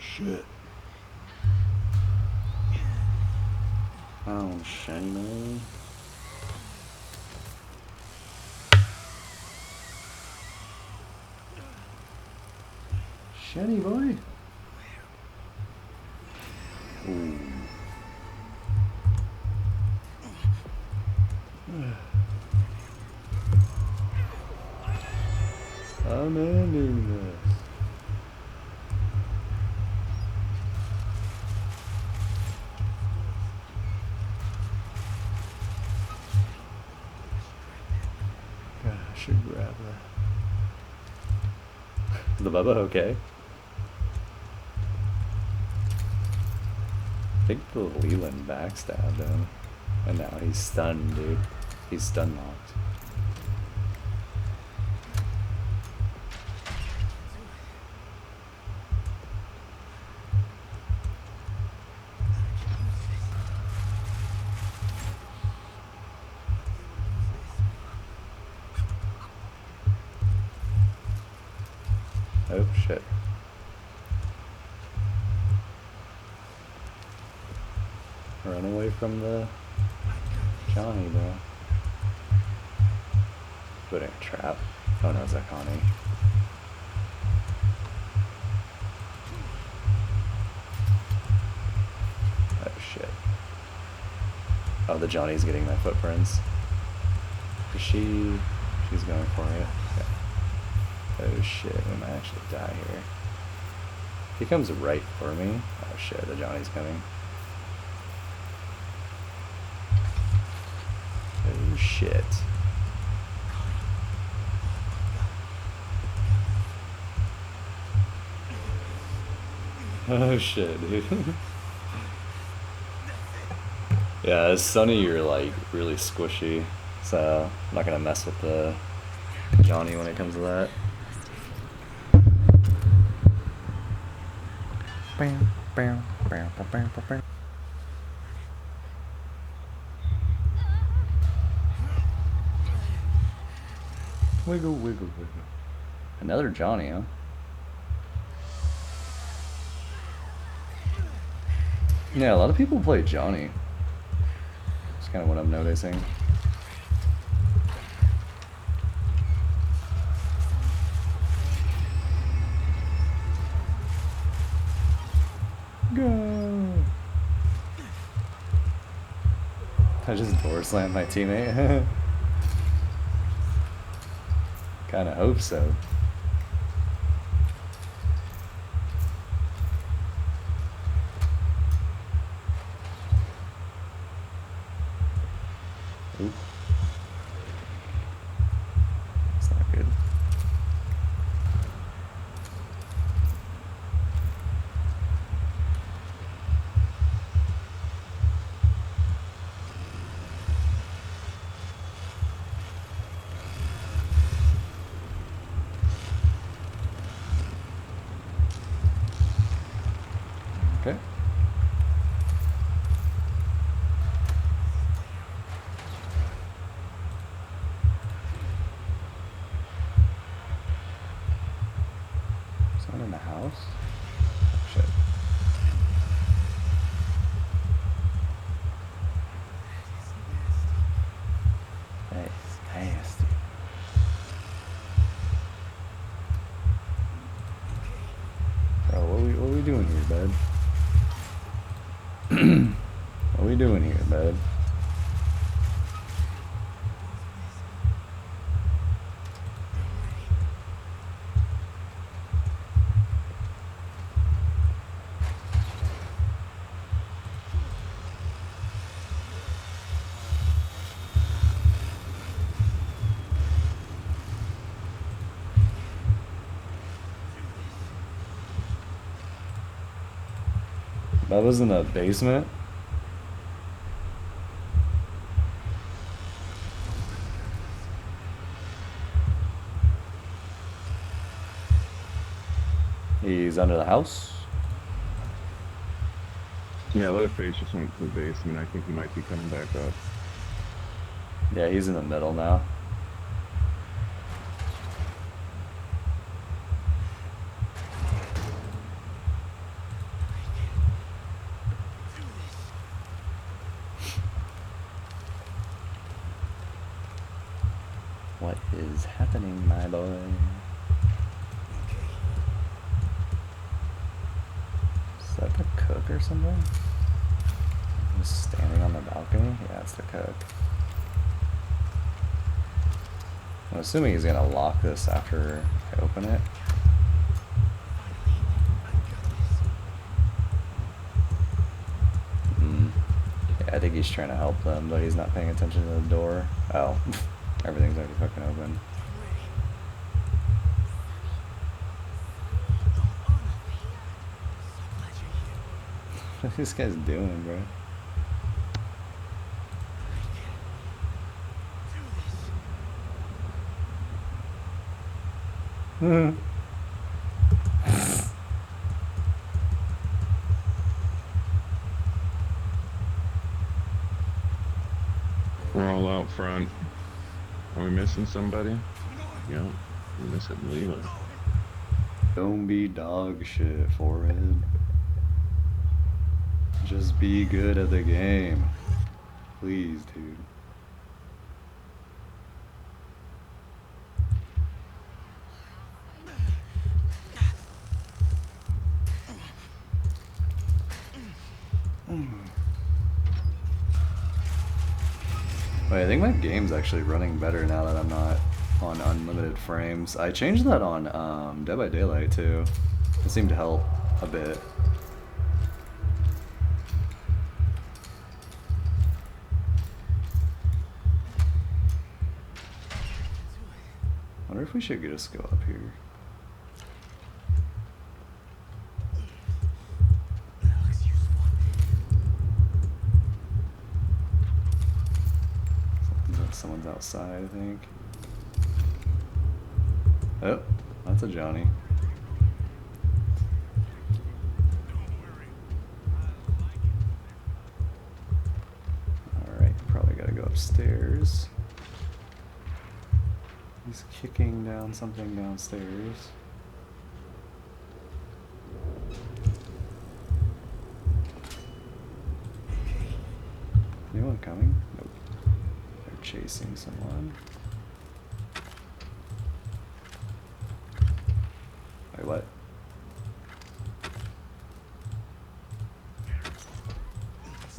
shit. Oh, shame. Shenny boy. Ooh. I'm ending this. God, I should grab that. Is the Bubba okay? I think the Leland backstabbed him. And now he's stunned, dude. He's stun locked. Oh shit. Run away from the Johnny, bro. Putting a trap. Oh no, it's a Connie. Oh shit. Oh, the Johnny's getting my footprints. Is she... She's going for it. Okay. Oh shit, we might actually die here. He comes right for me. Oh shit, the Johnny's coming. Oh shit. Oh shit, dude. Yeah, as Sonny, you're like really squishy, so I'm not gonna mess with the Johnny when it comes to that. Bam, bam, bam, bam, bam, bam. Wiggle, wiggle, wiggle. Another Johnny, huh? Yeah, a lot of people play Johnny. That's kind of what I'm noticing. Go! I just door slammed my teammate. Kinda hope so. Oop. That's not good. Okay. Someone in the house? Oh, shit. Hey, nasty. Bro, what are we doing here, bud? What are we doing here, bud? That was in the basement? He's under the house? Yeah, Leatherface just went to the basement. I think he might be coming back up. Yeah, he's in the middle now. What is happening, my boy? Is that the cook or something? Just standing on the balcony? Yeah, it's the cook. I'm assuming he's gonna lock this after I open it. Yeah, I think he's trying to help them, but he's not paying attention to the door. Oh, everything's already fucking open. What are these guys doing, bro? We're all out front. Are we missing somebody? Yeah, we're missing Leela. Don't be dog shit, forehead. Just be good at the game. Please, dude. Wait, I think my game's actually running better now that I'm not on unlimited frames. I changed that on Dead by Daylight too. It seemed to help a bit. Wonder if we should just go up here. Someone's outside, I think. Oh, that's a Johnny. Alright, probably gotta go upstairs. He's kicking down something downstairs. Anyone coming? Nope. They're chasing someone. Wait, what?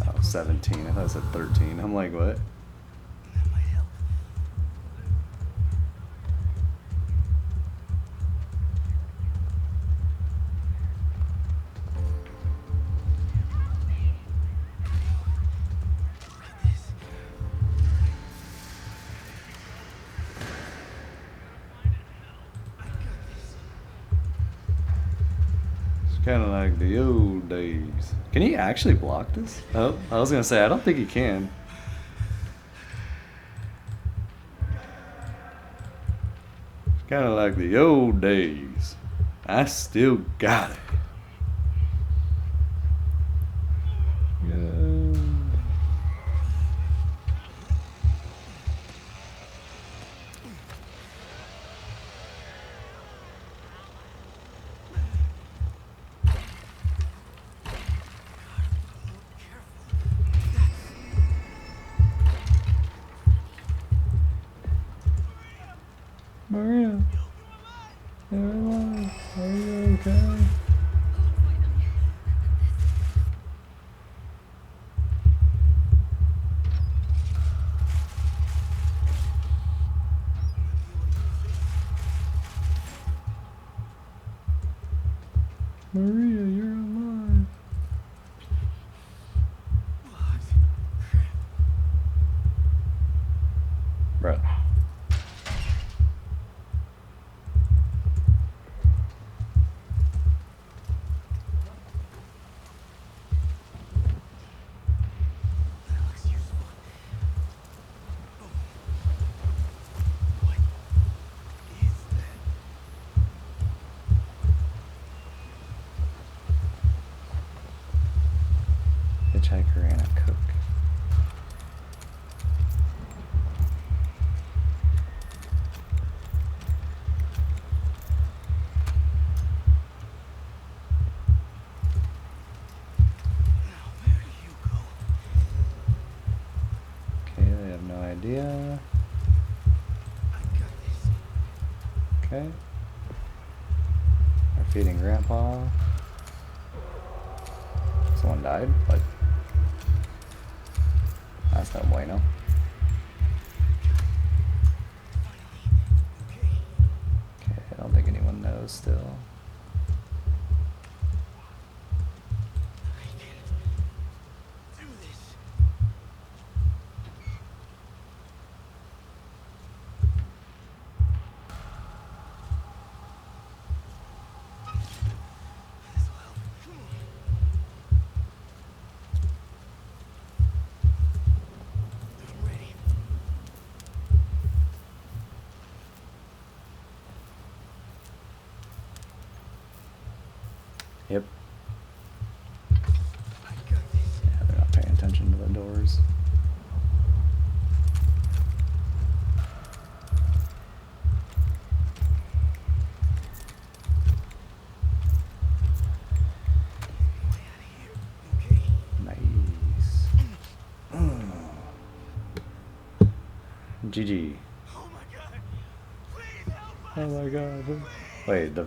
Oh, 17. I thought it said 13. I'm like, what? Kind of like the old days. Can he actually block this? Oh, I was gonna say, I don't think he can. It's kind of like the old days. I still got it. Maria, you're alive. Are you okay? Maria, you're alive. Bro. Hitchhiker and a cook. Okay, they have no idea. Feeding Grandpa. Someone died? What? That's no bueno. Okay, I don't think anyone knows still. Yep. Yeah, they're not paying attention to the doors. Nice. GG. Oh my god. Wait, the